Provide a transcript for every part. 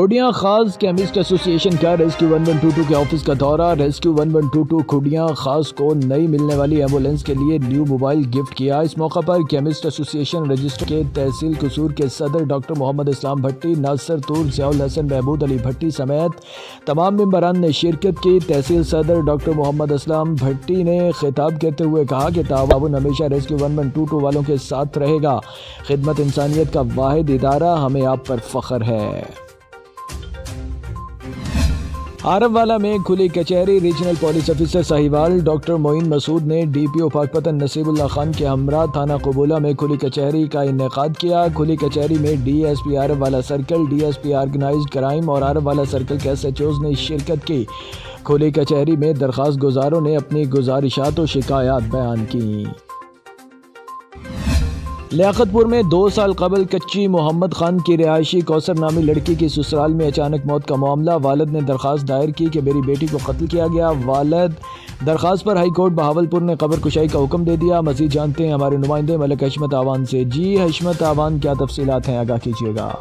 کھوڑیاں خاص کیمسٹ ایسوسی ایشن کا ریسکیو 1122 کے آفس کا دورہ۔ ریسکیو 1122 کھوڑیاں خاص کو نئی ملنے والی ایمبولینس کے لیے نیو موبائل گفٹ کیا۔ اس موقع پر کیمسٹ ایسوسی ایشن رجسٹر کے تحصیل قصور کے صدر ڈاکٹر محمد اسلام بھٹی، ناصر طور، ضیاء الحسن، محمود علی بھٹی سمیت تمام ممبران نے شرکت کی۔ تحصیل صدر ڈاکٹر محمد اسلام بھٹی نے خطاب کرتے ہوئے کہا کہ تعاون ہمیشہ ریسکیو 1122 والوں کے ساتھ رہے گا۔ خدمت انسانیت کا واحد ادارہ، ہمیں آپ پر فخر ہے۔ آرم والا میں کھلی کچہری۔ Regional police officer Sahiwal doctor Moin Masood نے ڈی پی او پاکپتن نصیب اللہ خان کے ہمراہ تھانہ قبولہ میں کھلی کچہری کا انعقاد کیا۔ کھلی کچہری میں ڈی ایس پی آرم والا circle, D S P organized crime اور آرم والا سرکل کے ایس ایچ اوز نے شرکت کی۔ کھلی کچہری میں درخواست گزاروں نے اپنی گزارشات و شکایات بیان کی۔ لیاقت پور میں 2 سال قبل کچی محمد خان کی رہائشی کوثر نامی لڑکی کی سسرال میں اچانک موت کا معاملہ۔ والد نے درخواست دائر کی کہ میری بیٹی کو قتل کیا گیا۔ والد درخواست پر ہائی کورٹ بہاولپور نے قبر کشائی کا حکم دے دیا۔ مزید جانتے ہیں ہمارے نمائندے ملک حشمت آوان سے۔ جی حشمت آوان، کیا تفصیلات ہیں، آگاہ کیجیے گا۔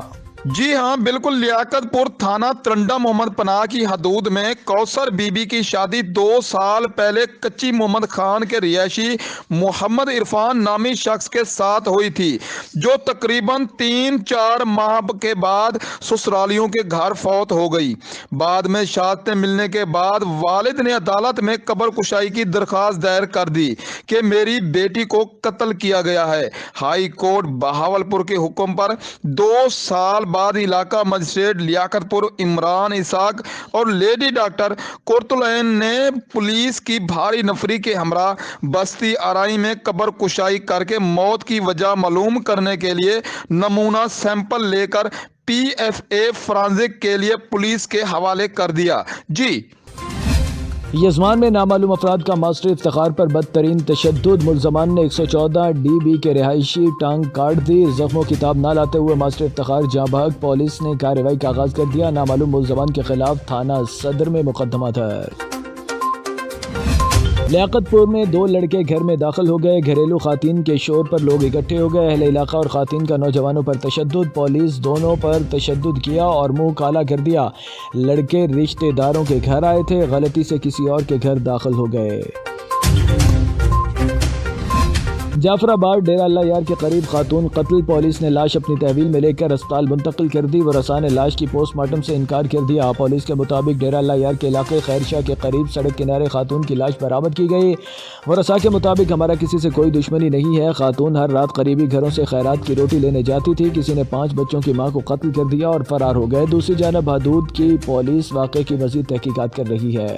جی ہاں بالکل، لیاقت پور تھانہ ترنڈا محمد پناہ کی حدود میں کوثر بی بی کی شادی 2 سال پہلے کچی محمد خان کے رہائشی محمد عرفان نامی شخص کے ساتھ ہوئی تھی، جو تقریباً 3-4 ماہ کے بعد سسرالیوں کے گھر فوت ہو گئی۔ بعد میں شہادتیں ملنے کے بعد والد نے عدالت میں قبر کشائی کی درخواست دائر کر دی کہ میری بیٹی کو قتل کیا گیا ہے۔ ہائی کورٹ بہاولپور کے حکم پر 2 سال بعد علاقہ مجسٹریٹ لیاقت پور عمران اسحاق اور لیڈی ڈاکٹر قرۃ العین نے پولیس کی بھاری نفری کے ہمراہ بستی آرائی میں قبر کشائی کر کے موت کی وجہ معلوم کرنے کے لیے نمونہ سیمپل لے کر پی ایف اے فرانزک کے لیے پولیس کے حوالے کر دیا۔ جی یزمان میں نامعلوم افراد کا ماسٹر افتخار پر بدترین تشدد۔ ملزمان نے 114 ڈی بی کے رہائشی ٹانگ کاٹ دی۔ زخموں کی تاب نہ لاتے ہوئے ماسٹر افتخار جاں بحق۔ پولیس نے کارروائی کا آغاز کر دیا۔ نامعلوم ملزمان کے خلاف تھانہ صدر میں مقدمہ درج۔ لیاقت پور میں 2 لڑکے گھر میں داخل ہو گئے۔ گھریلو خواتین کے شور پر لوگ اکٹھے ہو گئے۔ اہل علاقہ اور خواتین کا نوجوانوں پر تشدد۔ پولیس دونوں پر تشدد کیا اور منہ کالا کر دیا۔ لڑکے رشتہ داروں کے گھر آئے تھے، غلطی سے کسی اور کے گھر داخل ہو گئے۔ جعفر آباد ڈیرہ اللہ یار کے قریب خاتون قتل۔ پولیس نے لاش اپنی تحویل میں لے کر اسپتال منتقل کر دی۔ ورثاء نے لاش کی پوسٹ مارٹم سے انکار کر دیا۔ پولیس کے مطابق ڈیرہ اللہ یار کے علاقے خیر شاہ کے قریب سڑک کنارے خاتون کی لاش برآمد کی گئی۔ ورثاء کے مطابق ہمارا کسی سے کوئی دشمنی نہیں ہے۔ خاتون ہر رات قریبی گھروں سے خیرات کی روٹی لینے جاتی تھی۔ کسی نے 5 بچوں کی ماں کو قتل کر دیا اور فرار ہو گئے۔ دوسری جانب حدود کی پولیس واقعے کی مزید تحقیقات کر رہی ہے۔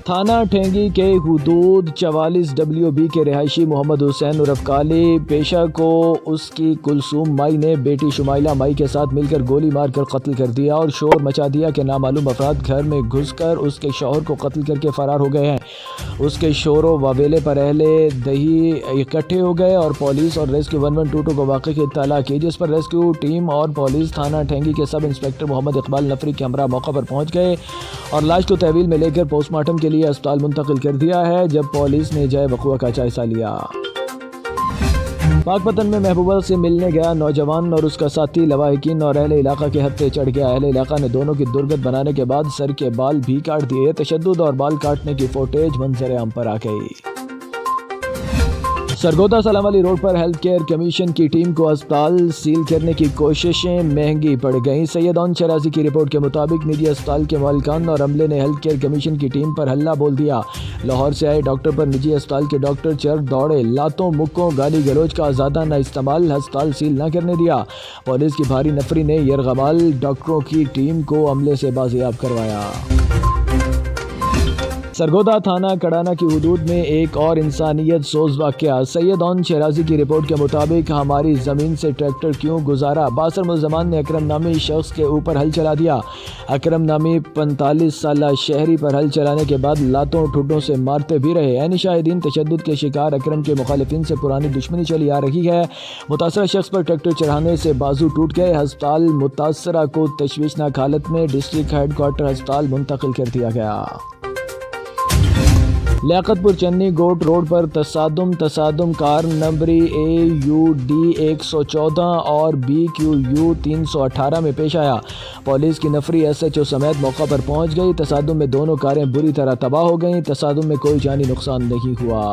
تھانہ ٹھینگی کے حدود 44 WB کے رہائشی محمد حسین عرف کالی پیشہ کو اس کی کلثوم مائی نے بیٹی شمائلہ مائی کے ساتھ مل کر گولی مار کر قتل کر دیا اور شور مچا دیا کہ نامعلوم افراد گھر میں گھس کر اس کے شوہر کو قتل کر کے فرار ہو گئے ہیں۔ اس کے شور و واویلے پر اہل دہی اکٹھے ہو گئے اور پولیس اور ریسکیو 1122 کو واقعے کی اطلاع کی، جس پر ریسکیو ٹیم اور پولیس تھانہ ٹھینگی کے سب انسپکٹر محمد اقبال نفری کے ہمراہ موقع پر پہنچ گئے اور لاش کو تحویل میں لے کر پوسٹ مارٹم کے لیے اسپتال منتقل کر دیا ہے۔ جب پولیس نے جائے وقوع کا جائزہ لیا۔ پاکپتن میں محبوبہ سے ملنے گیا نوجوان اور اس کا ساتھی لواحقین اور اہل علاقہ کے ہتھے چڑھ گیا۔ اہل علاقہ نے دونوں کی درگت بنانے کے بعد سر کے بال بھی کاٹ دیے۔ تشدد اور بال کاٹنے کی فوٹیج منظر عام پر آ گئی۔ سرگودا سلام علی روڈ پر ہیلتھ کیئر کمیشن کی ٹیم کو اسپتال سیل کرنے کی کوششیں مہنگی پڑ گئیں۔ سیدان شرازی کی رپورٹ کے مطابق نجی اسپتال کے مالکان اور عملے نے ہیلتھ کیئر کمیشن کی ٹیم پر حلہ بول دیا۔ لاہور سے آئے ڈاکٹر پر نجی اسپتال کے ڈاکٹر چر دوڑے، لاتوں مکوں گالی گلوچ کا آزادانہ استعمال، ہسپتال سیل نہ کرنے دیا۔ پولیس کی بھاری نفری نے یرغمال ڈاکٹروں کی ٹیم کو عملے سے بازیاب کروایا۔ سرگودا تھانہ کڑانہ کی حدود میں ایک اور انسانیت سوز واقعہ۔ سیدان شرازی کی رپورٹ کے مطابق ہماری زمین سے ٹریکٹر کیوں گزارا؟ باثر ملزمان نے اکرم نامی شخص کے اوپر ہل چلا دیا۔ اکرم نامی 45 سالہ شہری پر ہل چلانے کے بعد لاتوں ٹھڈوں سے مارتے بھی رہے۔ عینی شاہدین تشدد کے شکار اکرم کے مخالفین سے پرانی دشمنی چلی آ رہی ہے۔ متاثرہ شخص پر ٹریکٹر چڑھانے سے بازو ٹوٹ گئے۔ ہسپتال متاثرہ کو تشویشناک حالت میں ڈسٹرکٹ ہیڈ کوارٹر ہسپتال منتقل کر دیا گیا۔ लियाकत पुर चन्नी गोट रोड पर तसादुम कार नंबरी AUD 114 और BQU 318 में पेश आया। पुलिस की नफरी SHO समेत मौका पर पहुंच गई। तसादुम में दोनों कारें बुरी तरह तबाह हो गईं। तसादुम में कोई जानी नुकसान नहीं हुआ।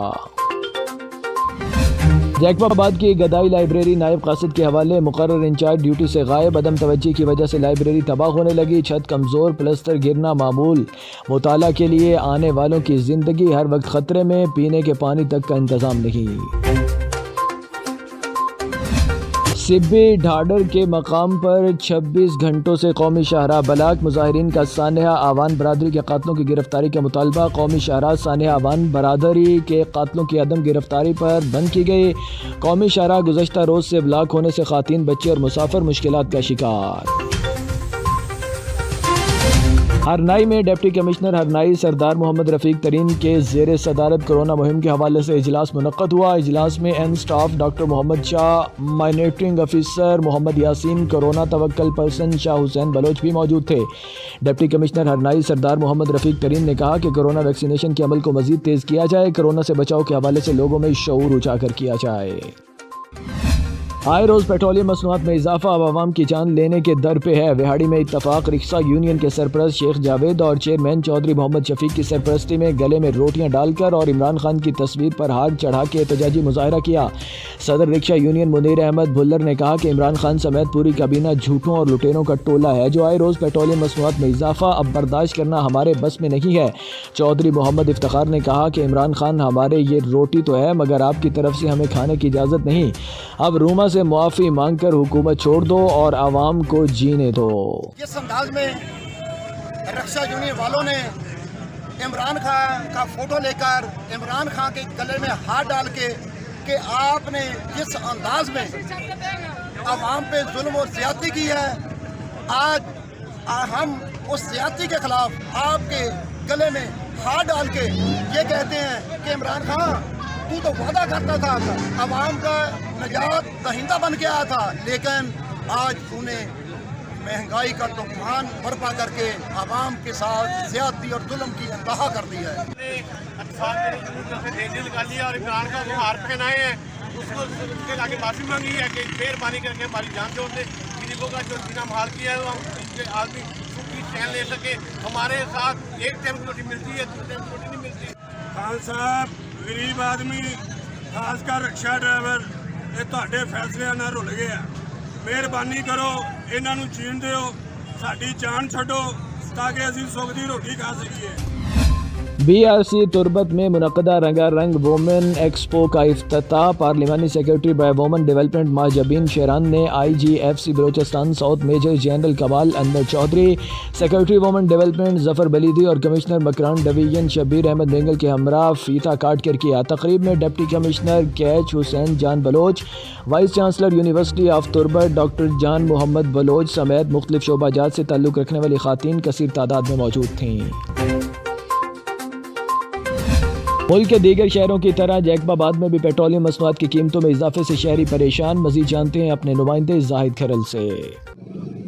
जैकबाबाद की गदाई लाइब्रेरी नायब कासिद के हवाले मुकर्रर इंचार्ज ड्यूटी से गायब। अदम तवज्जी की वजह से लाइब्रेरी तबाह होने लगी। छत कमज़ोर, प्लस्तर गिरना मामूल। मुताला के लिए आने वालों की ज़िंदगी हर वक्त ख़तरे में। पीने के पानी तक का इंतज़ाम नहीं। सिब्बी ढाडर के मकाम पर 26 घंटों से कौमी शाहराह ब्लॉक। मुजाहिरीन का सानेहा आवान बरादरी के कातलों की गिरफ्तारी का मुतालबा। कौमी शाहराह सानेहा आवान बरादरी के कातलों की अदम गिरफ्तारी पर बंद की गई। कौमी शाहराह गुज़श्ता रोज़ से ब्लॉक होने से ख़वातीन, बच्चे और मुसाफिर मुश्किलात का शिकार। हरनाई में डिप्टी कमिश्नर हरनाई सरदार मोहम्मद रफ़ीक तरीन के ज़ेर सदारत कोरोना मुहिम के हवाले से इजलास मुनक्कद हुआ। इजलास में एन staff doctor Mohammad Shah, monitoring officer Mohammad Yasin, corona तवक्कल पर्सन शाह हुसैन बलोच भी मौजूद थे। डिप्टी कमिश्नर हरनाई सरदार मोहम्मद रफ़ीक तरीन ने कहा कि कोरोना वैक्सीनेशन के अमल को मज़ीद तेज़ किया जाए। कोरोना से बचाव के हवाले से लोगों में शऊर उजागर किया जाए। आए रोज़ पेट्रोलियम मसनूआत में इजाफा अब आवाम की जान लेने के दर पे है। विहाड़ी में इत्तफाक रिक्शा यूनियन के सरपरस्त शेख जावेद और चेयरमैन चौधरी मोहम्मद शफीक की सरपरस्ती में गले में रोटियां डालकर और इमरान खान की तस्वीर पर हाथ चढ़ा के एहतजाजी मुजाहरा किया। सदर रिक्शा यूनियन मुनीर अहमद भुल्लर ने कहा कि इमरान खान समेत पूरी काबीना झूठों और लुटेरों का टोला है जो आए रोज़ पेट्रोलियम मसनूआत में इजाफा अब बर्दाश्त करना हमारे बस में नहीं है। चौधरी मोहम्मद इफ्तिखार ने कहा कि इमरान खान हमारे ये रोटी तो है मगर आपकी तरफ से हमें खाने की इजाज़त नहीं। अब रूमा से मुआफ़ी मांग कर हुकूमत छोड़ दो और आवाम को जीने दो। जिस अंदाज में रक्षा यूनियन वालों ने इमरान खान का फोटो लेकर इमरान खान के गले में हाथ डाल के कि आपने जिस अंदाज में आवाम पे जुल्म और ज्यादती की है, आज हम उस ज्यादती के खिलाफ आपके गले में हाथ डाल के ये कहते हैं कि इमरान खान तू तो वादा करता था आवाम का निजात दहिंदा बन के आया था, लेकिन आज तूने महंगाई का तूफान बर्पा करके आवाम के साथ ज्यादती और जुल्म की इंतहा कर दी है। निकाली और इमरान का वो हार पहनाए हैं, उसके आगे माफी मांगी है कि मेहरबानी करके हमारी जान छोड़ दे। गरीबों का जो जीना हाल किया है वो हम आदमी सुखी चैन ले सके। हमारे साथ एक टाइम की रोटी मिलती है, दूसरे टाइम की रोटी नहीं मिलती। खान साहब गरीब आदमी खासकर रिक्शा ड्राइवर ये ਤੁਹਾਡੇ ਫੈਸਲਿਆਂ ਨਾਲ ਰੁੱਲ ਗਏ ਆ। ਮਿਹਰਬਾਨੀ ਕਰੋ ਇਹਨਾਂ ਨੂੰ ਜੀਣ ਦਿਓ, ਸਾਡੀ ਜਾਨ ਛੱਡੋ ताकि ਅਸੀਂ ਸੁੱਖ ਦੀ ਰੋਟੀ ਖਾ ਸਕੀਏ। BRC तुरबत में मुनक़दा रंगारंग वोमेन एक्सपो का इफ्तिताह। पार्लिमानी secretary by women development Mahjabeen Sheran ने IGFC Balochistan south major general Kamal Anwar Chaudhry, secretary women development Zafar Buledi और कमिश्नर मकरान डिवीजन शबीर अहमद बेंगल के हमरा फीता काट कर किया। तकरीब में deputy commissioner Kech Hussain Jan Baloch, vice chancellor university of Turbat doctor Jan Mohammad Bloch समेत मुख्तलिफ शोबाजात से ताल्लुक़ रखने वाली ख़वातीन कसीर तादाद में मौजूद थीं। मुल्क के दीगर शहरों की तरह जैकबाबाद में भी पेट्रोलियम मसनूआत की कीमतों में इजाफे से शहरी परेशान। मजीद जानते हैं अपने नुमाइंदे जाहिद खरल से।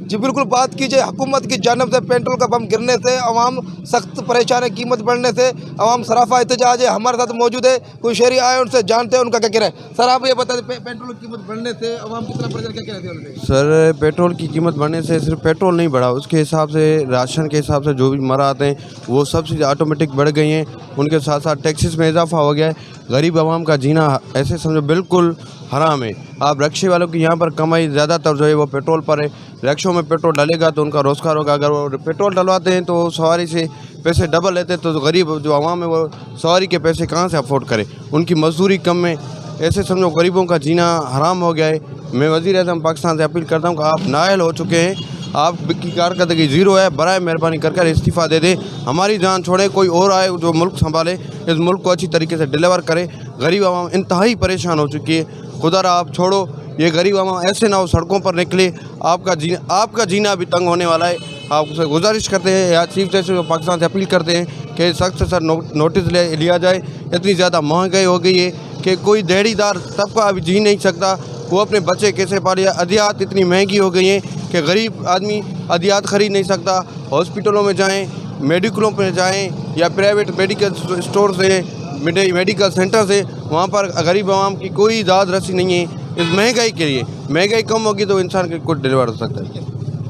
जी बिल्कुल, बात कीजिए हुकूमत की जानब से पेट्रोल का पंप गिरने से अवाम सख्त परेशान है, कीमत बढ़ने से अवाम सराफा एहतजाज है। हमारे साथ मौजूद है कोई शहरी आए, उनसे जानते हैं उनका क्या कहना है। सर आप ये बता दें पेट्रोल की कीमत बढ़ने से अवाम कितना परेशान, क्या कहते हैं उनसे? सर पेट्रोल की कीमत बढ़ने से सिर्फ पेट्रोल नहीं बढ़ा, उसके हिसाब से राशन के हिसाब से जो भी मरा आते हैं वो सब्सिडी ऑटोमेटिक बढ़ गई हैं। उनके साथ साथ टैक्सेस में इजाफा हो गया है। गरीब आवाम का जीना ऐसे समझो बिल्कुल हराम है। आप रिक्शे वालों की यहाँ पर कमाई ज़्यादातर जो है वो पेट्रोल पर है। रिक्शों में पेट्रोल डलेगा तो उनका रोज़गार होगा। अगर वो पेट्रोल डलवाते हैं तो सवारी से पैसे डबल लेते हैं, तो गरीब जो आवाम है वो सवारी के पैसे कहाँ से अफोर्ड करे, उनकी मजदूरी कम है। ऐसे समझो गरीबों का जीना हराम हो गया है। मैं वज़ीर-ए-आज़म पाकिस्तान से अपील करता हूँ कि आप नाअहल हो चुके हैं, आपकी कारकर्दगी ज़ीरो है, बराए मेहरबानी कर इस्तीफ़ा दे दें, हमारी जान छोड़ें, कोई और आए जो मुल्क संभाले, इस मुल्क को अच्छी तरीके से डिलीवर करे। गरीब आवाम इंतहाई परेशान हो चुकी है। खुदा आप छोड़ो, ये गरीब आवाम ऐसे ना हो सड़कों पर निकले, आपका जीना भी तंग होने वाला है। आपसे गुजारिश करते हैं या चीफ जस्टिस पाकिस्तान से अपील करते हैं कि सख्त से नोटिस लिया जाए। इतनी ज़्यादा महंगाई हो गई है कि कोई दिहाड़ीदार तबका अभी जी नहीं सकता, वो अपने बच्चे कैसे पाले। अदियात इतनी महंगी हो गई हैं कि गरीब आदमी अदियात ख़रीद नहीं सकता। हॉस्पिटलों में जाएं मेडिकलों पर जाएं या प्राइवेट मेडिकल स्टोर से, मेडिकल सेंटर से, वहाँ पर गरीब आवाम की कोई दाद रसी नहीं है। इस महंगाई के लिए, महंगाई कम होगी तो इंसान के कुछ डिलीवर हो सकता है।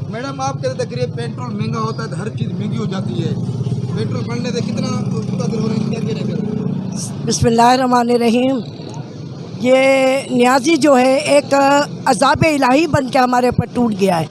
मैडम आप कहते थे कि पेट्रोल महंगा होता है तो हर चीज़ महंगी हो जाती है, पेट्रोल बढ़ने से कितना मुतासिर हो रहे हैं, क्या कह रहे हैं? बिस्मिल्लाहिर्रहमानिर्रहीम। ये न्याजी जो है एक अज़ाब इलाही बन के हमारे ऊपर टूट गया है।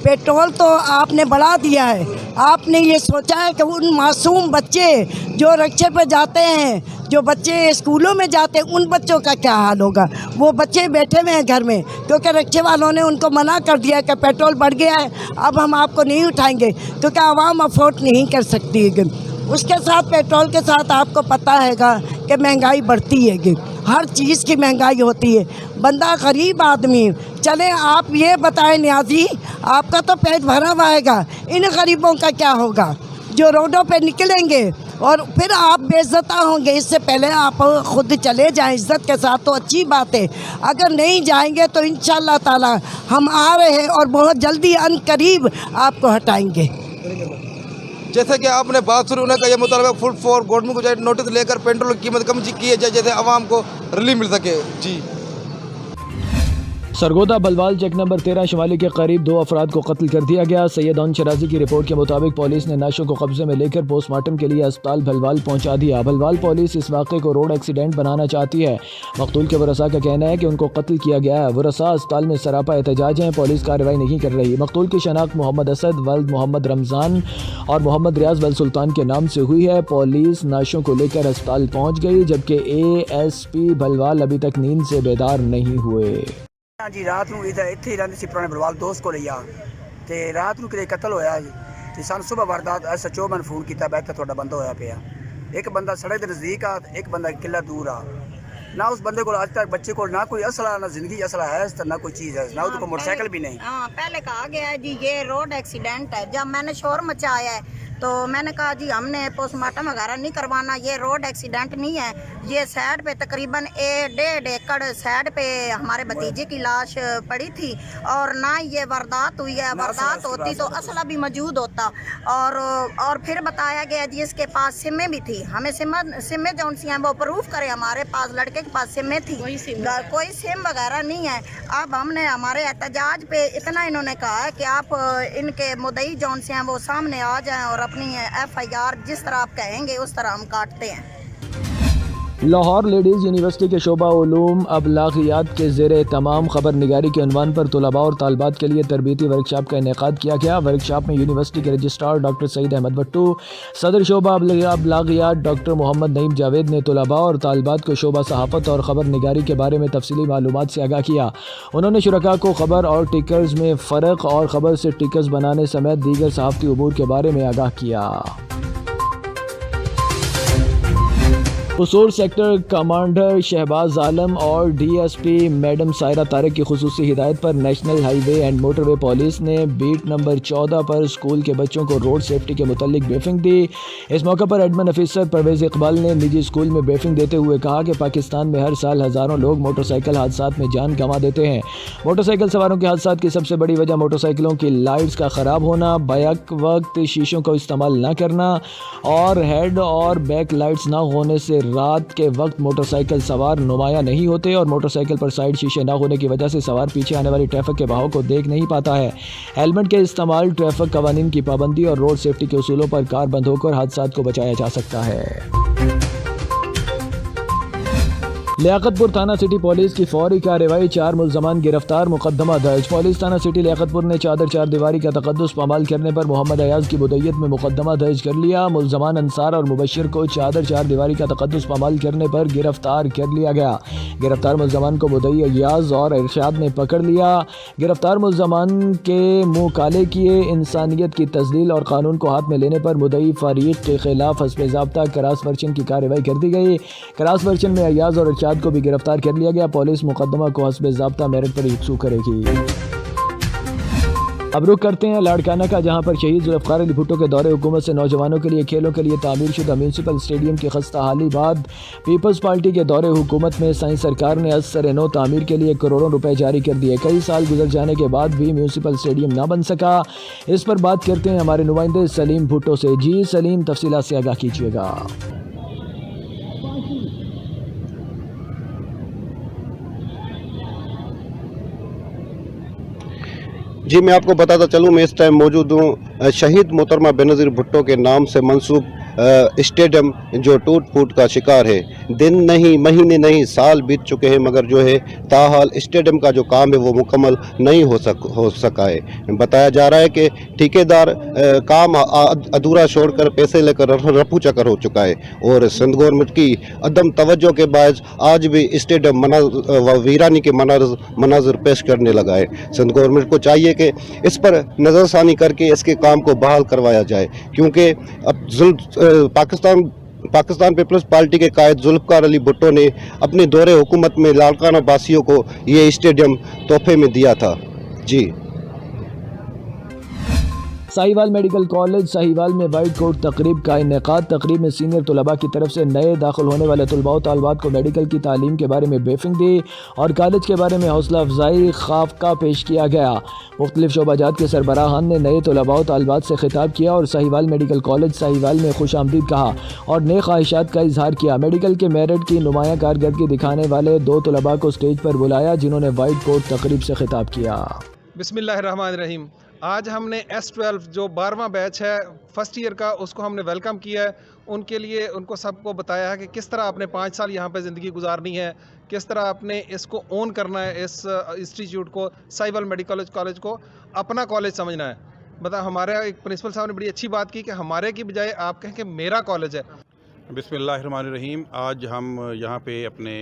पेट्रोल तो आपने बढ़ा दिया है, आपने ये सोचा है कि उन मासूम बच्चे जो रिक्शे पर जाते हैं, जो बच्चे स्कूलों में जाते हैं, उन बच्चों का क्या हाल होगा? वो बच्चे बैठे हुए हैं घर में क्योंकि रिक्शे वालों ने उनको मना कर दिया कि पेट्रोल बढ़ गया है, अब हम आपको नहीं उठाएंगे, क्योंकि आवाम अफोर्ड नहीं कर सकती है। उसके साथ पेट्रोल के साथ आपको पता हैगा कि महंगाई बढ़ती है, हर चीज़ की महंगाई होती है। बंदा गरीब आदमी, चले आप ये बताएं न्याजी, आपका तो पेट भरा हुआ हैगा, इन गरीबों का क्या होगा जो रोडों पे निकलेंगे और फिर आप बेइज्जता होंगे? इससे पहले आप खुद चले जाएं इज़्ज़त के साथ तो अच्छी बात है। अगर नहीं जाएंगे तो इंशाअल्लाह ताला हम आ रहे हैं और बहुत जल्दी अनकरीब आपको हटाएंगे। जैसे कि आपने बात शुरू होने का ये मुतालबा फुल फॉर गवर्नमेंट को जाए नोटिस लेकर पेट्रोल की कीमत कम की है, जैसे आवाम को रिलीफ मिल सके। जी सरगोदा बलवाल चेक नंबर 13 शिमाली के करीब 2 अफराद को कत्ल कर दिया गया। सैयद अन शराजी की रिपोर्ट के मुताबिक पुलिस ने नाशों को कब्जे में लेकर पोस्टमार्टम के लिए अस्पताल भलवाल पहुंचा दिया। भलवाल पुलिस इस वाक़े को रोड एक्सीडेंट बनाना चाहती है। मकतूल के वरसा का कहना है कि उनको कत्ल किया गया है। वरसा अस्पताल में सरापा एहतजाज हैं, पुलिस कार्रवाई नहीं कर रही। मकतूल की शनाख्त मोहम्मद असद वल्द मोहम्मद रमज़ान और मोहम्मद रियाज वल्द सुल्तान के नाम से हुई है। पुलिस नाशों को लेकर अस्पताल पहुँच गई, जबकि ASP भलवाल अभी तक नींद से बेदार नहीं हुए। हाँ जी, रात ਨੂੰ ਇੱਥੇ ਹੀ ਰਹਿੰਦੇ ਸੀ ਪੁਰਾਣੇ ਬਲਵਾਲ ਦੋਸਤ ਕੋਲ ਹੀ ਆ ਤੇ ਰਾਤ ਨੂੰ ਕਿਤੇ ਕਤਲ ਹੋਇਆ ਜੀ ਤੇ ਸਾਨੂੰ ਸਵੇਰ ਵਾਰਦਾਤ SHO ਮੈਨੂੰ ਫੋਨ ਕੀਤਾ ਬੈ ਤੁਹਾਡਾ ਬੰਦਾ ਹੋਇਆ ਪਿਆ। ਇੱਕ ਬੰਦਾ ਸੜਕ ਦੇ ਨਜ਼ਦੀਕ ਆ, ਇੱਕ ਬੰਦਾ ਕਿਲਾ ਦੂਰ ਆ। ना उस बंदे को आज तक बच्चे को ना कोई असला, ना जिंदगी असला है, ना कोई चीज़ है, ना उसको मोटरसाइकिल भी नहीं। हाँ, पहले कहा गया है जी ये रोड एक्सीडेंट है। जब मैंने शोर मचाया है तो मैंने कहा जी हमने पोस्टमार्टम वगैरह नहीं करवाना, ये रोड एक्सीडेंट नहीं है। ये साइड पे तकरीबन 1.5 एकड़ साइड पे हमारे भतीजे की लाश पड़ी थी और ना ये वारदात हुई है। वारदात होती तो असला भी मौजूद होता। और फिर बताया गया जी इसके पास सिमें भी थी। हमें सिमें जो सी हैं वो प्रूफ करे, हमारे पास लड़के के पास सिमें थी, कोई सिम वगैरह नहीं है। अब हमने हमारे एहतजाज पे इतना इन्होंने कहा है कि आप इनके मुद्दई जौन से हैं वो सामने आ जाएं और अपनी FIR जिस तरह आप कहेंगे उस तरह हम काटते हैं। लाहौर लेडीज़ यूनिवर्सिटी के शोबा उलूम अबलागियात के ज़ेरे तमाम ख़बर निगारी के उन्वान पर तलबा और तालबात के लिए तरबीती वर्कशॉप का इनेकाद किया गया। वर्कशॉप में यूनिवर्सिटी के रजिस्ट्रार डॉक्टर सईद अहमद भट्टू, सदर शोबा अबलागियात डॉक्टर मोहम्मद नईम जावेद ने तलबा और तालबात को शोबा सहाफ़त और ख़बर निगारी के बारे में तफसीली मालूमात से आगाह किया। उन्होंने शुरका को ख़बर और टिकर्स में फ़र्क और ख़बर से टिकर्स बनाने समेत दीगर सहाफ़ती उमूर के बारे में आगाह किया। उसूर सेक्टर कमांडर शहबाज आलम और DSP मैडम सायरा तारिक की खुसूसी हिदायत पर national highway and motorway police ने बीट नंबर 14 पर स्कूल के बच्चों को रोड सेफ्टी के मुतालिक ब्रीफिंग दी। इस मौके पर एडमिन अफसर परवेज़ इकबाल ने निजी स्कूल में ब्रीफिंग देते हुए कहा कि पाकिस्तान में हर साल हज़ारों लोग मोटरसाइकिल हादसात में जान गंवा देते हैं। मोटरसाइकिल सवारों के हादसात की सबसे बड़ी वजह मोटरसाइकिलों की लाइट्स का ख़राब होना, बैक वक्त शीशों का इस्तेमाल न करना और हेड और बैक लाइट्स न होने से रात के वक्त मोटरसाइकिल सवार नुमाया नहीं होते और मोटरसाइकिल पर साइड शीशे न होने की वजह से सवार पीछे आने वाली ट्रैफिक के बहाव को देख नहीं पाता है। हेलमेट के इस्तेमाल, ट्रैफिक कवानीन की पाबंदी और रोड सेफ्टी के उसूलों पर कार बंद होकर हादसात को बचाया जा सकता है। लियाकतपुर थाना सिटी पुलिस की फौरी कार्रवाई, 4 मुल्ज़मान गिरफ्तार, मुकदमा दर्ज। पुलिस थाना सिटी लियाकतपुर ने चादर 4 दीवारी का तकद्दुस पामाल करने पर मोहम्मद अयाज की बुदैयत में मुकदमा दर्ज कर लिया। मुल्ज़मान अंसार और मुबशिर को चादर 4 दीवारी का तकद्दुस पामाल करने पर गिरफ्तार कर लिया गया। गिरफ्तार मुल्ज़मान को बुदैय अयाज और इरशाद ने पकड़ लिया। गिरफ्तार मुल्ज़मान के मुँह काले किए, इंसानियत की तस्दील और कानून को हाथ में लेने पर मुदई फरीक के खिलाफ हस्ब ज़ाब्ता क्रॉस वर्जन की कार्रवाई कर दी गई। क्रॉस वर्जन में अयाज और इरशाद को भी गिरफ्तार कर लिया गया। पुलिस मुकदमा को हस्ब ज़ाब्ता मेरिट पर यकसू करेगी। अब रुख करते हैं लाड़काना का, जहां पर शहीद जुल्फ़िकार अली भुट्टो के दौरे हुकूमत से नौजवानों के लिए खेलों के लिए तामीर शुदा म्यूनसिपल स्टेडियम की खस्ता हाली बाद पीपल्स पार्टी के दौरे हुकूमत में साईं सरकार ने असर नो तामीर के लिए करोड़ों रुपए जारी कर दिए। कई साल गुजर जाने के बाद भी म्यूनसिपल स्टेडियम ना बन सका। इस पर बात करते हैं हमारे नुमाइंदे सलीम भुट्टो से। जी सलीम, तफसीलात से आगाह कीजिएगा। जी, मैं आपको बताता चलूँ, मैं इस टाइम मौजूद हूँ शहीद मोहतरमा बेनज़ीर भुट्टो के नाम से मंसूब स्टेडियम जो टूट फूट का शिकार है। दिन नहीं, महीने नहीं, साल बीत चुके हैं, मगर जो है ताहाल स्टेडियम का जो काम है वो मुकम्मल नहीं हो सका है। बताया जा रहा है कि ठेकेदार काम अधूरा छोड़कर पैसे लेकर रफू चक्कर हो चुका है और सिंध गवर्नमेंट की अदम तवज्जो के बायस आज भी स्टेडियम वीरानी के मनाजिर पेश करने लगा है। सिंध गवर्नमेंट को चाहिए कि इस पर नज़रसानी करके इसके काम को बहाल करवाया जाए, क्योंकि अब पाकिस्तान पीपल्स पार्टी के कायद जुल्फ़िकार अली भुट्टो ने अपने दौरे हुकूमत में लाड़काना वासियों को ये स्टेडियम तोहफे में दिया था। जी, साहिवाल मेडिकल कॉलेज साहिवाल में वाइट कोट तकरीब का इनेकाद। तकरीब में सीनियर तलबा की तरफ से नए दाखिल होने वाले तलबा व तालिबात को मेडिकल की तालीम के बारे में ब्रीफिंग दी और कॉलेज के बारे में हौसला अफजाई खाफका पेश किया गया। मुख्तलिफ शोबाजात के सरबराहान ने नए तलबा व तालिबात से खिताब किया और साहिवाल मेडिकल कॉलेज साहिवाल में खुश आमदीद कहा और नेक ख्वाहिशात का इजहार किया। मेडिकल के मेरिट की नुमायाँ कारकर्दगी दिखाने वाले 2 तलबा को स्टेज पर बुलाया, जिन्होंने वाइट कोट तकरीब से खिताब किया। बिस्मिल्लाहिर्रहमानिर्रहीम। आज हमने S12 जो 12वां बैच है फर्स्ट ईयर का, उसको हमने वेलकम किया है। उनके लिए उनको सबको बताया है कि किस तरह आपने 5 साल यहाँ पे ज़िंदगी गुजारनी है, किस तरह आपने इसको ओन करना है, इस इंस्टीट्यूट को, साहिवाल मेडिकल कॉलेज को अपना कॉलेज समझना है। बता, हमारे एक प्रिंसिपल साहब ने बड़ी अच्छी बात की कि हमारे की बजाय आप कहें कि मेरा कॉलेज है। बिस्मिल्लाहिर्रहमानिर्रहीम। आज हम यहाँ पे अपने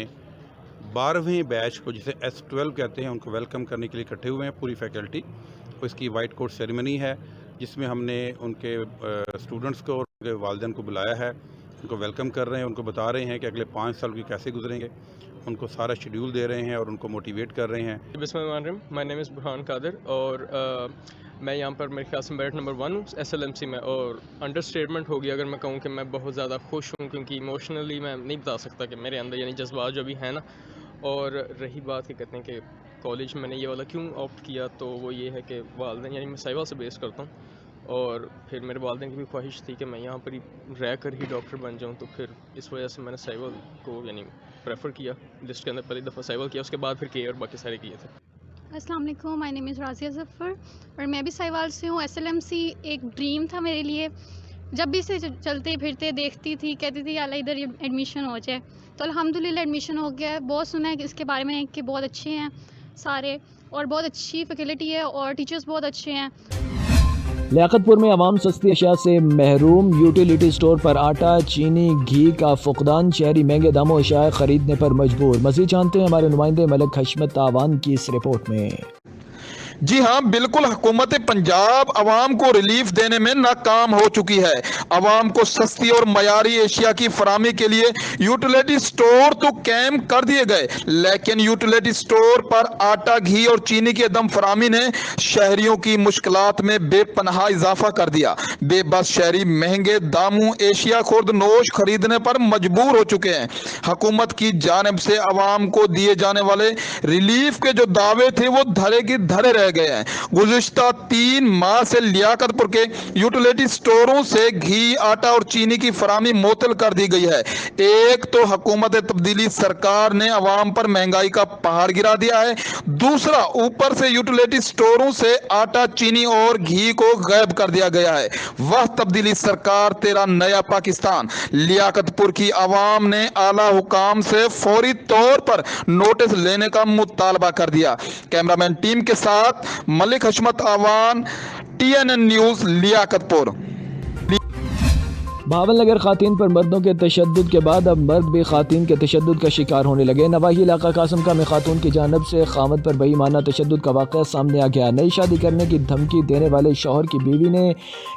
12वें बैच को, जिसे S12 कहते हैं, उनको वेलकम करने के लिए इकट्ठे हुए हैं पूरी फैकल्टी। इसकी वाइट कोट सेरेमनी है जिसमें हमने उनके स्टूडेंट्स को और उनके वालिदैन को बुलाया है, उनको वेलकम कर रहे हैं, उनको बता रहे हैं कि अगले 5 साल की कैसे गुजरेंगे, उनको सारा शेड्यूल दे रहे हैं और उनको मोटिवेट कर रहे हैं। बिस्मिल्लाहिर्रहमानिर्रहीम। My name is Burhan Qadir और मैं यहाँ पर मेरे ख्याल से मेरिट नंबर 1 हूँ SLMC में। और अंडर स्टेटमेंट होगी अगर मैं कहूँ कि मैं बहुत ज़्यादा खुश हूँ, क्योंकि इमोशनली मैं नहीं बता सकता कि मेरे अंदर यानी जज्बात जो भी हैं ना। और रही बात कि कहते हैं कि कॉलेज मैंने ये वाला क्यों ऑप्ट किया, तो वो ये है कि वालिदैन, यानी मैं साहिवाल से बेस करता हूँ और फिर मेरे वालिदैन की भी ख्वाहिश थी कि मैं यहाँ पर ही रह कर ही डॉक्टर बन जाऊँ, तो फिर इस वजह से मैंने साहिवाल को यानी प्रेफर किया। लिस्ट के अंदर पहली दफ़ा साहिवाल किया, उसके बाद फिर के और बाकी सारे किए थे। अस्सलाम वालेकुम, my name is Razia Zafar और मैं भी साहिवाल से हूँ। SLMC एक ड्रीम था मेरे लिए। जब भी से चलते फिरते देखती थी, कहती थी अल्लाह इधर एडमिशन हो जाए, तो अल्हम्दुलिल्लाह एडमिशन हो गया है। बहुत सुना है कि इसके बारे में कि बहुत अच्छे हैं सारे और बहुत अच्छी फैकल्टी है और टीचर्स बहुत अच्छे हैं। लियाकतपुर में आवाम सस्ती अशिया से महरूम। यूटिलिटी स्टोर पर आटा, चीनी, घी का फुकदान। शहरी महंगे दामों अशिया खरीदने पर मजबूर। मज़ीद जानते हैं हमारे नुमाइंदे मलिक हशमत आवान की इस रिपोर्ट में। जी हाँ, बिल्कुल हुकूमत पंजाब आवाम को रिलीफ देने में नाकाम हो चुकी है। आवाम को सस्ती और मयारी एशिया की फराहमी के लिए यूटिलिटी स्टोर तो कायम कर दिए गए, लेकिन यूटिलिटी स्टोर पर आटा, घी और चीनी की अदम फराहमी ने शहरियों की मुश्किलात में बेपनाह इजाफा कर दिया। बेबस शहरी महंगे दामों एशिया खुर्द नोश खरीदने पर मजबूर हो चुके हैं। हुकूमत की जानिब से आवाम को दिए जाने वाले रिलीफ के जो दावे थे वो धरे की धरे रह गए हैं। गुज़िश्ता 3 माह से लियाकतपुर के यूटिलिटी स्टोरों से घी, आटा और चीनी की फराहमी मुअत्तल कर दी गई है। एक तो हुकूमत तब्दीली सरकार ने अवाम पर महंगाई का पहाड़ गिरा दिया है, दूसरा ऊपर से यूटिलिटी स्टोरों से आटा, चीनी और घी को गायब कर दिया गया है। वह तब्दीली सरकार, तेरा नया पाकिस्तान। लियाकतपुर की अवाम ने आला हुकाम से फौरी तौर पर नोटिस लेने का मुतालबा कर दिया। कैमरामैन टीम के साथ मलिक हशमत आवान, TNN न्यूज़, लियाकतपुर। بھاول نگر خواتین پر مردوں کے تشدد کے بعد اب مرد بھی خواتین کے تشدد کا شکار ہونے لگے۔ نواحی علاقہ قاسم کا میں خاتون کی جانب سے خاوند پر بے ایمانہ تشدد کا واقعہ سامنے آ گیا۔ نئی شادی کرنے کی دھمکی دینے والے شوہر کی بیوی نے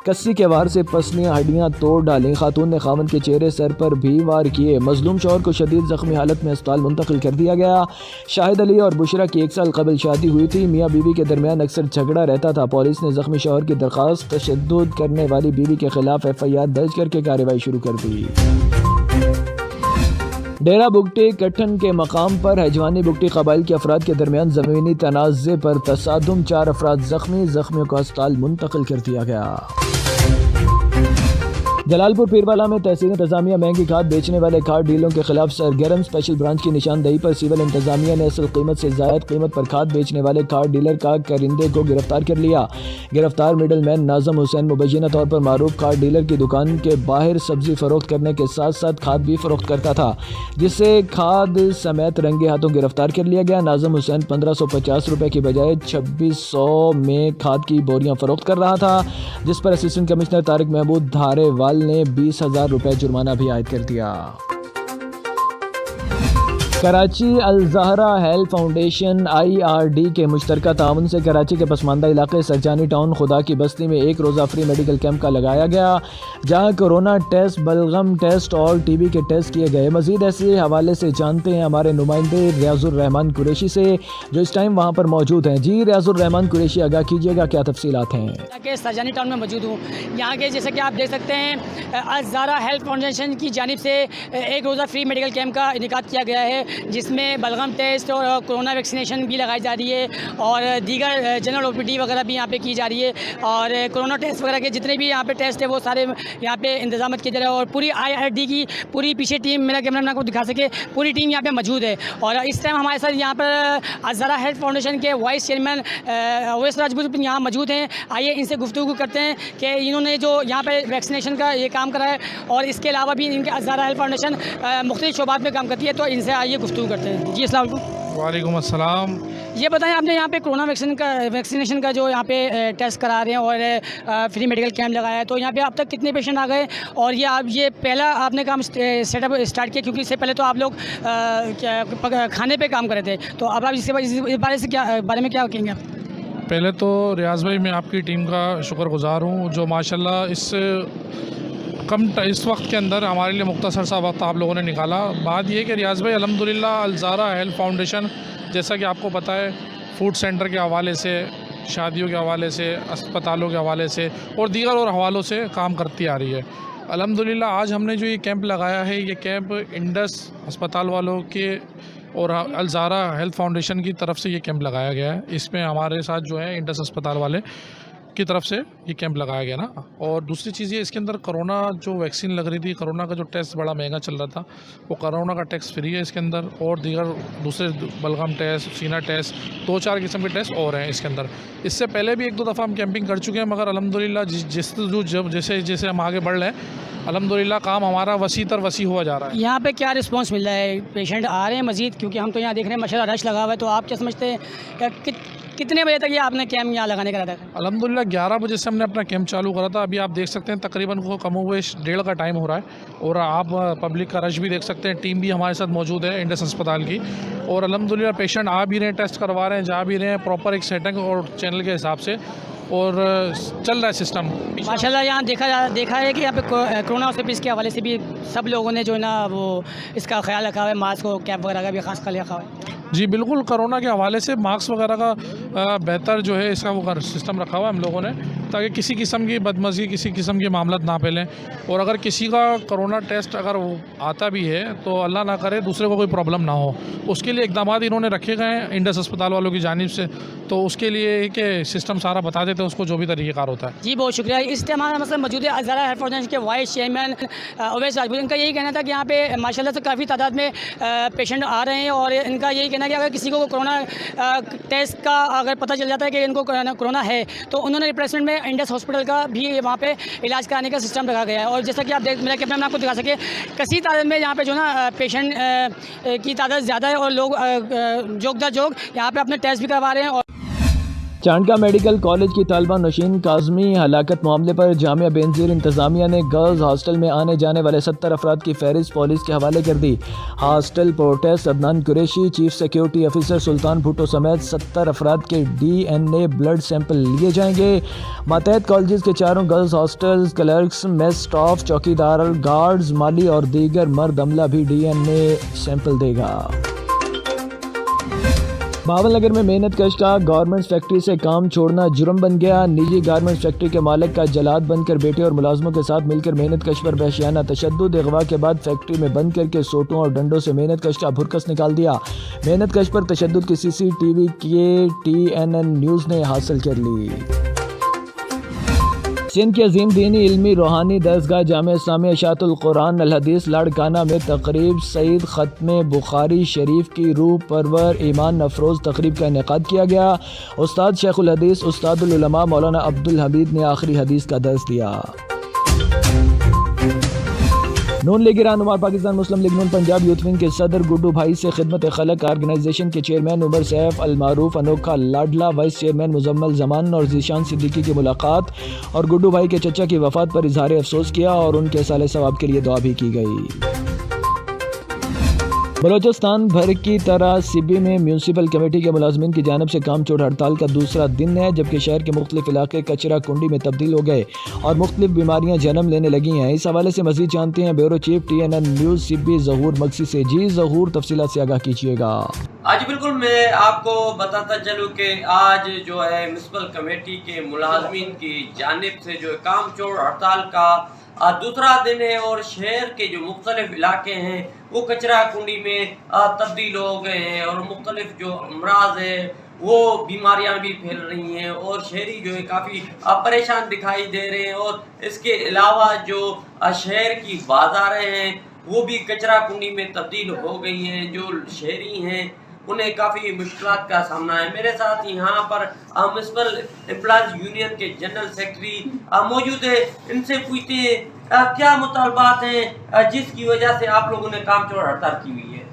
کسی کے وار سے پسلیاں ہڈیاں توڑ ڈالیں۔ خاتون نے خاوند کے چہرے سر پر بھی وار کیے۔ مظلوم شوہر کو شدید زخمی حالت میں اسپتال منتقل کر دیا گیا۔ شاہد علی اور بشرا کی 1 سال قبل شادی ہوئی تھی۔ میاں بیوی کے درمیان اکثر جھگڑا رہتا تھا۔ پولیس نے زخمی شوہر کی درخواست تشدد کرنے والی بیوی کے خلاف FIR درج کر کے کارروائی شروع کر دی۔ ڈیرہ بگٹی کٹھن کے مقام پر ہجوانی بگٹی قبائل کے افراد کے درمیان زمینی تنازع پر تصادم، 4 افراد زخمیوں کو اسپتال منتقل کر دیا گیا۔ جلال پور پیروالا میں تحصیل انتظامیہ مہنگی کھاد بیچنے والے کھاد ڈیلروں کے خلاف سرگرم۔ اسپیشل برانچ کی نشاندہی پر سول انتظامیہ نے اصل قیمت سے زائد قیمت پر کھاد بیچنے والے کھاد ڈیلر کا کرندے کو گرفتار کر لیا۔ گرفتار مڈل مین ناظم حسین مبینہ طور پر معروف کھاد ڈیلر کی دکان کے باہر سبزی فروخت کرنے کے ساتھ ساتھ کھاد بھی فروخت کرتا تھا، جسے کھاد سمیت رنگے ہاتھوں گرفتار کر لیا گیا۔ ناظم حسین 1550 روپے کی بجائے 2600 میں کھاد کی بوریاں فروخت کر رہا تھا، جس پر اسسٹنٹ کمشنر طارق محمود دھارے وال نے 20,000 روپے جرمانہ بھی عائد کر دیا۔ کراچی الزہرا ہیلتھ فاؤنڈیشن IRD کے مشترکہ تعاون سے کراچی کے پسماندہ علاقے سرجانی ٹاؤن خدا کی بستی میں 1 روزہ فری میڈیکل کیمپ کا لگایا گیا، جہاں کورونا ٹیسٹ، بلغم ٹیسٹ اور TB کے ٹیسٹ کیے گئے۔ مزید ایسے حوالے سے جانتے ہیں ہمارے نمائندے ریاض الرحمان قریشی سے، جو اس ٹائم وہاں پر موجود ہیں۔ جی ریاض الرحمان قریشی، آگاہ کیجیے گا، کیا تفصیلات ہیں؟ کہ سرجانی ٹاؤن میں موجود ہوں، یہاں کے جیسے کہ آپ دیکھ سکتے ہیں الزہرا ہیلتھ فاؤنڈیشن کی جانب سے 1 روزہ فری میڈیکل کیمپ کا انعقاد کیا گیا ہے، جس میں بلغم ٹیسٹ اور کورونا ویکسینیشن بھی لگائی جا رہی ہے اور دیگر جنرل OPD وغیرہ بھی یہاں پہ کی جا رہی ہے، اور کورونا ٹیسٹ وغیرہ کے جتنے بھی یہاں پہ ٹیسٹ ہیں وہ سارے یہاں پہ انتظامات کیے جا رہے ہیں، اور پوری IRD کی پوری پیچھے ٹیم، میرا کیمرہ مین آپ کو دکھا سکے، پوری ٹیم یہاں پہ موجود ہے۔ اور اس ٹائم ہمارے ساتھ یہاں پر الزہرا ہیلتھ فاؤنڈیشن کے وائس چیئرمین اویس راجپوت یہاں موجود ہیں۔ آئیے ان سے گفتگو کرتے ہیں کہ انہوں نے جو یہاں پہ ویکسینیشن کا یہ کام کرا ہے، اور اس کے علاوہ بھی ان کے الزہرا ہیلتھ فاؤنڈیشن مختلف شعبات میں کام کرتی ہے، تو ان سے آئیے گفتگو کرتے ہیں۔ جی السلام علیکم۔ وعلیکم السلام۔ یہ بتائیں، آپ نے یہاں پہ کورونا ویکسینیشن کا جو یہاں پہ ٹیسٹ کرا رہے ہیں اور فری میڈیکل کیمپ لگایا ہے، تو یہاں پہ اب تک کتنے پیشنٹ آ گئے، اور یہ پہلا آپ نے کام سیٹ اپ اسٹارٹ کیا، کیونکہ اس سے پہلے تو آپ لوگ کھانے پہ کام کرے تھے، تو اب آپ اس بارے میں کیا کہیں گے؟ پہلے تو ریاض بھائی، میں آپ کی ٹیم کا شکر گزار ہوں، جو ماشاءاللہ اس وقت کے اندر ہمارے لیے مختصر سا وقت آپ لوگوں نے نکالا۔ بات یہ کہ ریاض بھائی الحمدللہ الزہرا ہیلتھ فاؤنڈیشن، جیسا کہ آپ کو پتہ ہے، فوڈ سینٹر کے حوالے سے، شادیوں کے حوالے سے، اسپتالوں کے حوالے سے اور دیگر اور حوالوں سے کام کرتی آ رہی ہے۔ الحمدللہ آج ہم نے جو یہ کیمپ لگایا ہے، یہ کیمپ انڈس اسپتال والوں کے اور الزہرا ہیلتھ فاؤنڈیشن کی طرف سے یہ کیمپ لگایا گیا ہے۔ اس میں ہمارے ساتھ جو ہے انڈس اسپتال والے کی طرف سے یہ کیمپ لگایا گیا نا۔ اور دوسری چیز یہ، اس کے اندر کرونا جو ویکسین لگ رہی تھی، کرونا کا جو ٹیسٹ بڑا مہنگا چل رہا تھا، وہ کرونا کا ٹیسٹ فری ہے اس کے اندر، اور دیگر دوسرے بلغم ٹیسٹ، سینہ ٹیسٹ، 2-4 قسم کے ٹیسٹ اور ہیں اس کے اندر۔ اس سے پہلے بھی 1-2 دفعہ ہم کیمپنگ کر چکے ہیں، مگر الحمدللہ جیسے ہم آگے بڑھ رہے ہیں، الحمدللہ کام ہمارا وسیع تر وسیع ہوا جا رہا ہے۔ یہاں پہ کیا رسپانس مل رہا ہے؟ پیشنٹ آ رہے ہیں مزید؟ کیونکہ ہم تو یہاں دیکھ رہے ہیں ماشاءاللہ رش لگا ہوا ہے، تو آپ کیا سمجھتے ہیں کتنے بجے تک یہ آپ نے کیمپ یہاں لگانے کا رہا تھا؟ الحمدللہ 11 بجے سے ہم نے اپنا کیمپ چالو کرا تھا۔ ابھی آپ دیکھ سکتے ہیں تقریباً کم ہوئے 1:30 کا ٹائم ہو رہا ہے، اور آپ پبلک کا رش بھی دیکھ سکتے ہیں۔ ٹیم بھی ہمارے ساتھ موجود ہے انڈس اسپتال کی، اور الحمدللہ پیشنٹ آ بھی رہے ہیں، ٹیسٹ کروا رہے ہیں، جا بھی رہے ہیں، پراپر ایک سیٹنگ اور چینل کے حساب سے، اور چل رہا ہے سسٹم ماشاءاللہ۔ یہاں دیکھا ہے کہ یہاں پہ کورونا ہاسپٹل کے حوالے سے بھی سب لوگوں نے جو ہے نا وہ اس کا خیال رکھا ہوا ہے، ماسک اور کیپ وغیرہ کا بھی خاص خیال رکھا ہوا ہے۔ جی بالکل، کرونا کے حوالے سے ماسک وغیرہ کا بہتر جو ہے اس کا وہ سسٹم رکھا ہوا ہے ہم لوگوں نے، تاکہ کسی قسم کی بدمزگی، کسی قسم کے معاملات نہ پھیلیں، اور اگر کسی کا کرونا ٹیسٹ اگر آتا بھی ہے تو اللہ نہ کرے دوسرے کو کوئی پرابلم نہ ہو، اس کے لیے اقدامات انہوں نے رکھے گئے ہیں انڈس اسپتال والوں کی جانب سے، تو اس کے لیے کہ سسٹم سارا بتا دیتے ہیں اس کو، جو بھی طریقہ کار ہوتا ہے۔ جی بہت شکریہ۔ اس ٹائم ہمارے مثلا موجود ہے الزہرا ہیلتھ فاؤنڈیشن کے وائس چیئرمین اویس راجپوت۔ ان کا یہی کہنا تھا کہ یہاں پہ ماشاءاللہ سے کافی تعداد میں پیشنٹ آ رہے ہیں، اور ان کا یہی کہنا ہے کہ اگر کسی کو کورونا ٹیسٹ کا اگر پتہ چل جاتا ہے کہ ان کو کورونا ہے، تو انہوں نے ریپلیسمنٹ میں انڈس ہاسپٹل کا بھی وہاں پہ علاج کرانے کا سسٹم رکھا گیا ہے۔ اور جیسا کہ آپ میرا کیمرہ میں آپ کو دکھا سکے، کثیر تعداد میں یہاں پہ جو نا پیشنٹ کی تعداد زیادہ ہے، اور لوگ جوک در جوک یہاں پہ اپنے ٹیسٹ بھی کروا رہے ہیں۔ اور चांडका मेडिकल कॉलेज की तालिबा नशीन काजमी हलाकत मामले पर जामिया बेनज़ीर इंतज़ामिया ने गर्ल्स हॉस्टल में आने जाने वाले 70 अफराद की फहरिस्त पुलिस के हवाले कर दी। Hostel provost Adnan Qureshi, chief security officer Sultan Bhutto समेत 70 अफराद के DNA ब्लड सैंपल लिए जाएंगे। मातहत कॉलेज के चारों girls hostels, clerks, mess staff, चौकीदार, गार्ड्स, माली और दीगर मर्द अमला भी DNA सैंपल देगा। भावलनगर में मेहनत कश का गारमेंट्स फैक्ट्री से काम छोड़ना जुर्म बन गया। निजी गारमेंट्स फैक्ट्री के मालिक का जलाद बनकर बेटे और मुलाजमों के साथ मिलकर मेहनत कश पर वहशियाना तशद्दुद, अगवा के बाद फैक्ट्री में बंद करके सोटों और डंडों से मेहनत कश का भुरकस निकाल दिया। मेहनत कश पर तशद्दुद की CCTV के TNN न्यूज़ ने हासिल कर ली। सिंध की अजीम दीनी इल्मी रूहानी दरसगाह जामिया इस्लामिया इशाअतुल कुरान अल हदीस लाड़काना में तकरीब सईद ख़त्म बुखारी शरीफ की रूह परवर ईमान अफरोज़ तकरीब का इनेकाद किया गया। उस्ताद शेखुल हदीस उस्तादुल उलमा मौलाना अब्दुल हमीद ने आखिरी हदीस का दर्स दिया। नून लीग रहनुमा पाकिस्तान मुस्लिम लीग नून पंजाब यूथ विंग के सदर गुड्डू भाई से खिदमत खलक ऑर्गेनाइजेशन के चेयरमैन उमर सैफ अल मारूफ अनोखा लाडला, वाइस चेयरमैन मुजम्मल जमान और जीशान सिद्दीकी की मुलाकात और गुड्डू भाई के चचा की वफात पर इजहार अफसोस किया और उनके साले सवाब के लिए दुआ भी की गई। बलोचिस्तान भर की तरह सिब्बी में म्यूनसिपल कमेटी के मुलाजमीन की जानिब से काम छोड़ हड़ताल का दूसरा दिन है, जबकि शहर के मुख्तलिफ इलाके कचरा कुंडी में तब्दील हो गए और मुख्तलिफ बीमारियां जन्म लेने लगी हैं। इस हवाले से मजीद जानते हैं bureau chief TNN news Sibi Zahoor Maksi से। जी ज़हूर, तफसीलात से आगाह कीजिएगा। आज बिल्कुल मैं आपको बताता चलूँ कि आज जो है म्यूनसिपल कमेटी के मुलाजमीन की जानिब से जो काम छोड़ हड़ताल का दूसरा दिन है और शहर के जो मुख्तलिफ इलाके हैं वो कचरा कुंडी में तब्दील हो गए हैं और मुख्तलिफ जो अमराज है वो बीमारियां भी फैल रही हैं और शहरी जो है काफ़ी परेशान दिखाई दे रहे हैं। और इसके अलावा जो शहर की बाज़ारें हैं वो भी कचरा कुंडी में तब्दील हो गई हैं। जो शहरी हैं उन्हें काफ़ी मुश्किलात का सामना है। मेरे साथ यहाँ पर म्यूनसिपल एम्प्लॉयज़ यूनियन के जनरल सेक्रेटरी मौजूद है। इनसे पूछते हैं क्या मुतालबात हैं जिसकी वजह से आप लोगों ने काम छोड़ हड़ताल की हुई है।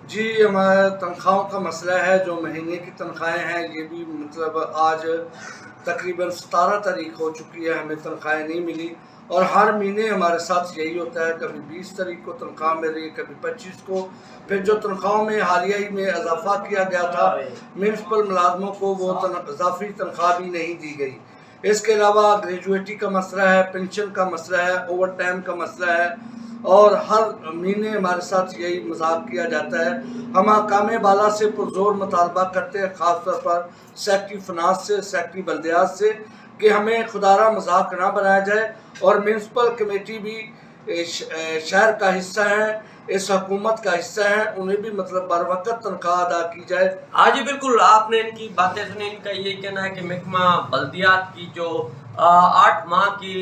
जी, हमारा तनख्वाहों का मसला है। जो महीने की तनख्वाहें हैं ये भी मतलब आज तकरीबन 17 तारीख हो चुकी है, हमें तनख्वाहें नहीं मिली और हर महीने हमारे साथ यही होता है। कभी 20 तारीख को तनख्वाह मिल रही है, कभी 25 को। फिर जो तनख्वाहों में हालिया ही में इजाफा किया गया था म्यूनसिपल मुलाजमों को वो इजाफी तनख्वाह भी नहीं दी गई। इसके अलावा ग्रेजुएटी का मसला है, पेंशन का मसला है, ओवर टाइम का मसला है और हर महीने हमारे साथ यही मजाक किया जाता है। हम हकाम बाला से पुरजोर मुतालबा करते हैं, ख़ास तौर पर सेक्रेटरी फिनांस से, सेक्रेटरी बल्दियात से, कि हमें खुदारा मजाक ना बनाया जाए और म्यूनसिपल कमेटी भी शहर का हिस्सा है, इस हुकूमत का हिस्सा है, उन्हें भी मतलब बर वक्त तनख्वाह अदा की जाए। आज बिल्कुल आपने इनकी बातें सुनी। इनका ये कहना है कि महकमा बल्दियात की जो 8 माह की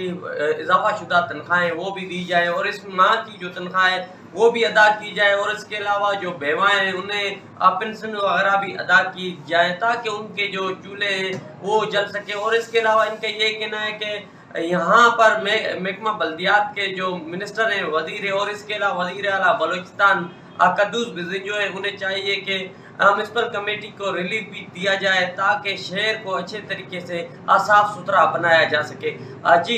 इजाफा शुदा तनख्वाहें वो भी दी जाए और इस माह की जो तनख्वाह है वो भी अदा की जाए और इसके अलावा जो बेवाएँ हैं उन्हें पेंशन वगैरह भी अदा की जाए ताकि उनके जो चूल्हे हैं वो जल सके। और इसके अलावा इनका ये कहना है कि यहाँ पर महकमा बल्दियात के जो मिनिस्टर हैं, वजीर है और इसके अलावा वजीर आला बलूचिस्तान कद्दूस बिज़ी जो है उन्हें चाहिए कि म्यूनसिपल कमेटी को रिलीफ भी दिया जाए ताकि शहर को अच्छे तरीके से साफ़ सुथरा बनाया जा सके। जी